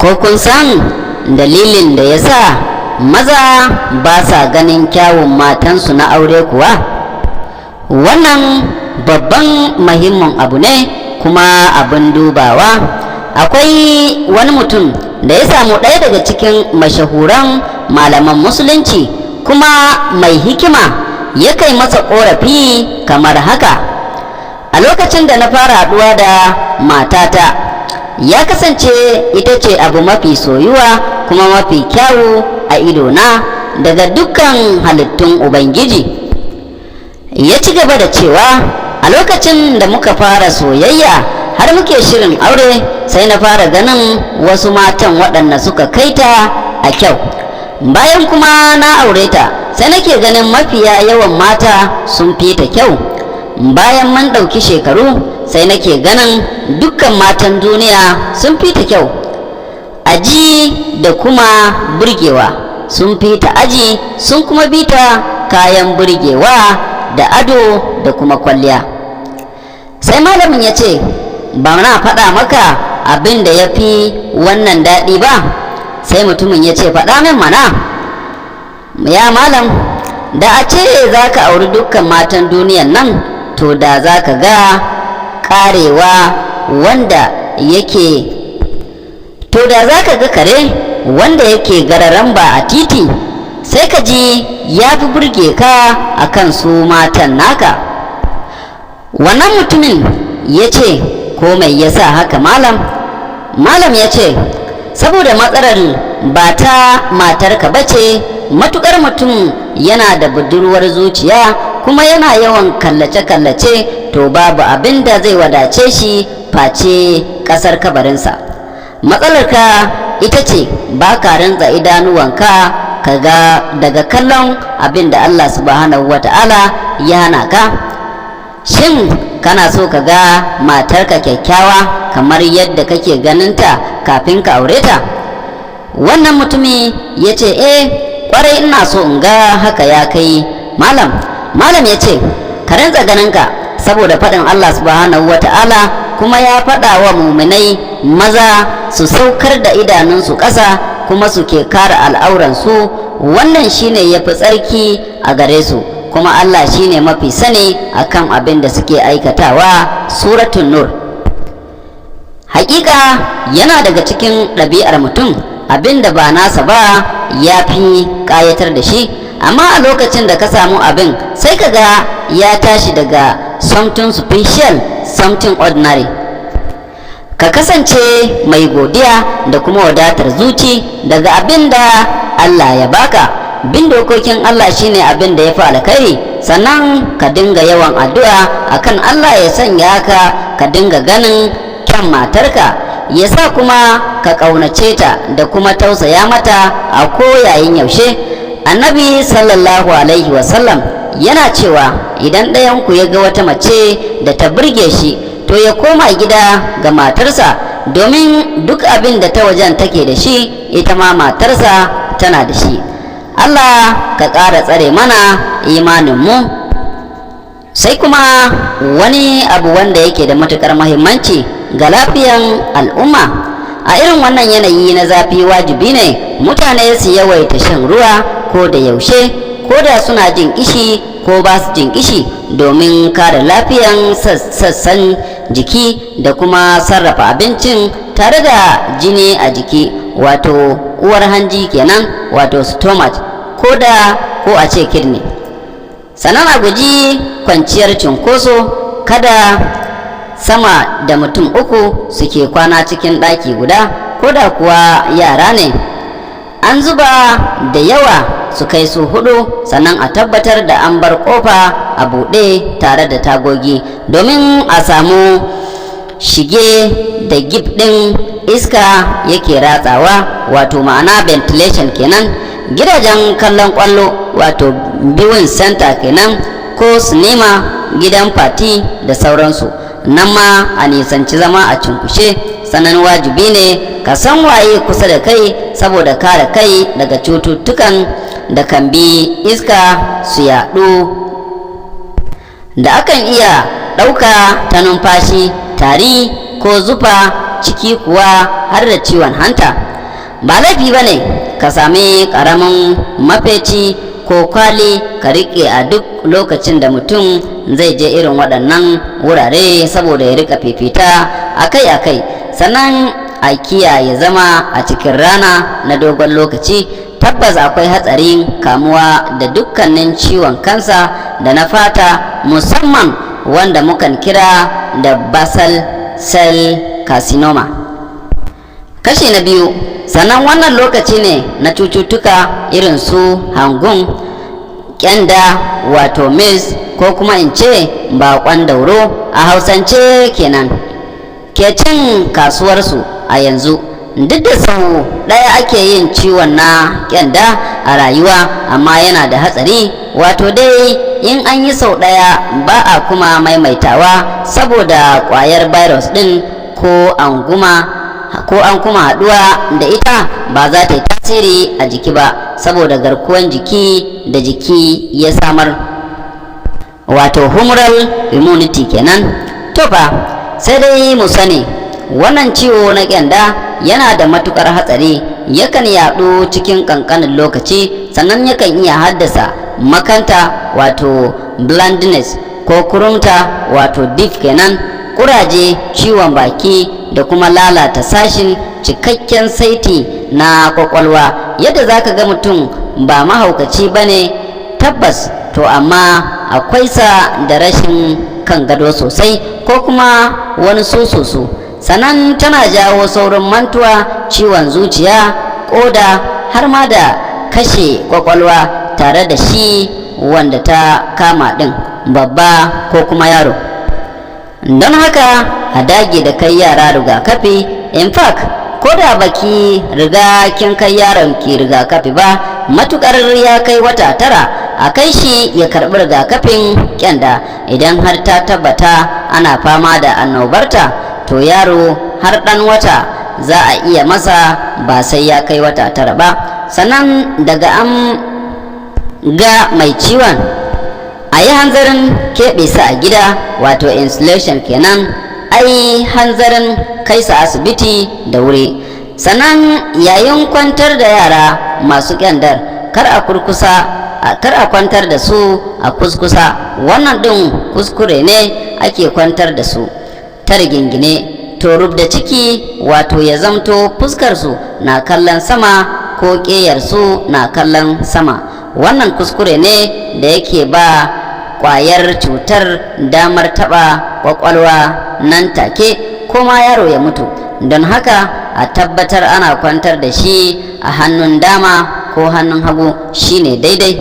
ko kun san dalilin da ya sa maza ba sa ganin kyawun matansu na aure kuwa? Wannan babban muhimmin abu ne kuma abin dubawa. Akwai wani mutum da ya samu ɗaya daga cikin mashahuran malaman musulunci kuma mai hikima ya kai masa ƙorafi kamar haka: a lokacin da na fara haɗuwa da matata, ya kasance ita ce abu mafi soyuwa kuma mafi kyawu a idona daga dukkan halittun Ubangiji. Ya ci gaba da cewa a lokacin da muka fara soyayya har muke shirin aure, sai na fara ganin wasu matan waɗanda suka kaita a kyau. Bayan kuma na aure ta, sai nake ganin mafiya yawan mata sun fi ta kyau. Bayan man ɗauki shekaru, sai nake ganin dukkan matan duniya sun fi ta kyau. Aji da kuma burgewa sun fi ta aji, sun kuma bi ta kayan burgewa da ado da kuma kwalliya. Sai malamin ya ce, ba na faɗa maka abin da ya fi wannan daɗi ba? Sai mutumin ya ce, faɗa min mana. Ya malam, da a ce za ka auri dukkan matan duniyan nan, to da za ka ga ƙarewa wanda yake to da za ka ga kare wanda yake gararan ba a titi, sai ka ji ya fi burge ka a kan su matan naka. Wannan mutumin ya ce, ko mai yasa haka malam? Malam ya ce, saboda matsalar ba ta matarka ba ce, matukar mutum yana da budurwar zuciya kuma yana yawan kallace-kallace, to babu abin da zai wadace shi face ƙasar kabarinsa. Matsalarka ita ce ba ka rantsa idanuwanka kaga daga kallon abin da Allah subhanahu wata'ala ya hana ka. Shin kana so ka ga matarka kyakkyawa kamar yadda kake ganinta kafin ka aure ta? Wannan mutumi ya ce, kwarai ina so in ga haka ya kai malam. Malam ya ce, ka rantsa ganinka, saboda faɗin Allah subhanahu wata'ala kuma ya faɗa wa muminai maza su saukar da idanunsu ƙasa kuma suke kare al'auransu. Wannan shine yafi tsarki a gare su, kuma Allah shine mafi sani akan abin da suke aikatawa. Suratul Nur. Hakika yana daga cikin ɗabi'ar mutum abin da ba nasa ba ya fi ƙayatar da shi, amma a lokacin da ka samu abin sai ka ga ya tashi daga something special something ordinary. Ka kasance mai godiya da kuma wadatar zuci daga abin da Allah ya baka. Bin dokokin Allah shine abin da ya fi alkhairi, sannan ka dinga yawan addu'a akan Allah ya sanya ka dinga ganin kyan matarka, ya sa kuma ka ƙaunace ta da kuma tausaya mata a koyayin yaushe. Annabi sallallahu alaihi wasallam yana cewa idan ɗayanku ya ga wata mace da ta burge shi, to ya koma gida ga matarsa, domin duk abin da ta wajen take da shi, ita ma matarsa tana da shi. Allah ka ƙara tsare mana imaninmu. Sai kuma wani abu wanda yake da matuƙar muhimmanci ga lafiyan al'umma. A irin wannan yanayi na zafi, wajibi ne mutane su yawaita shan ruwa ko da yaushe, ko da suna jin kishi ko ba su jin kishi, domin kare lafiyan sassan jiki da kuma sarrafa abincin tare da jini a jiki, wato uwar hanji kenan, wato stomach, ko a ce kidney. Sannan a guji kwanciyar cunkoso, kada sama da mutum uku suke kwana cikin ɗaki guda, ko da kuwa yara ne. An zuba da yawa su kai su 4, sannan a tabbatar da an bar kofa a buɗe tare da tagogi, domin a samu shige da gib ɗin iska yake ratsawa, wato ma'ana ventilation kenan. Gidajen kallon kwallo, wato viewing center kenan, ko sinima, gidan fati da sauransu, nan ma a nisanci zama a cunkushe. Sannan wajibi ne ka san waye kusa da kai, saboda kare kai daga cututtukan da kan bi iska su yaɗu, da akan iya ɗauka ta numfashi, tari ko zufa, ciki kuwa har da ciwon hanta. ba laifi ba ne ka sami ƙaramin mafeci ko kwali ka riƙe a duk lokacin da mutum zai je irin waɗannan wurare saboda ya rika fifita akai-akai. Sannan a kiyaye zama a cikin rana na dogon lokaci. Tabbas akwai hatsarin kamuwa da dukkanin ciwon kansa da na fata, musamman wanda mukan kira da basal cell carcinoma. Kashi na biyu, sannan wannan lokaci ne na cututtuka irin su hangun, kyanda wato maize ko kuma in ce bakon dauro a hausance kenan, ke cin kasuwarsu a yanzu. Duk da sau ɗaya ake yin ciwon na kyanda a rayuwa, amma yana da hatsari, wato dai in an yi sau ɗaya ba a kuma maimaitawa, saboda ƙwayar virus ɗin ko an kuma haɗuwa da ita ba za ta yi tasiri a jiki ba, saboda garkuwan jiki da jiki ya samar, wato humoral immunity kenan. To fa sai dai mu sani wannan ciwo na kyanda yana da matukar hatsari, yakan yaɗu cikin ƙanƙanin lokaci, sannan yakan iya haddasa makanta wato blindness ko kurumta wato deaf kenan, kuraje, ciwon baki da kuma lalata sashin cikakken saiti na kwakwalwa. Yadda zaka ga mutum ba mahaukaci bane tabbas, to amma akwai sa da rashin kan gado sosai ko kuma wani sososo. Sannan tana jawo saurin mantuwa, ciwon zuciya, koda, har ma da kashe kwakwalwa tare da shi wanda ta kama din, babba ko kuma yaro. Don haka a dage da kai yara rigakafi. In fact, ko da baki riga kin kai yaron ki rigakafi ba, matukar ya kai wata 9, a kai shi ya karbi rigakafin kyanda. Idan har ta tabbata ana fama da annobarta, to yaro har ɗan wata za a iya masa, ba sai ya kai wata 9 ba. Sannan daga an ga mai ciwon, a yi hanzarin keɓe su a gida, wato insulation kenan, ai hanzarin kai su asibiti da wuri. Sannan yayin kwantar da yara masu kyandar, kar a kwantar da su a kuskusa. Wannan ɗin kuskure ne, ake kwantar da su ta rigingine, to rubda ciki, wato ya zamto fuskarsu na kallon sama ko ƙeyarsu na kallon sama. Wannan kuskure ne da yake ba ƙwayar cutar damar taɓa ƙwaƙwalwa nan take, ko ma yaro ya mutu. Don haka a tabbatar ana kwantar da shi a hannun dama ko hannun hagu shine daidai.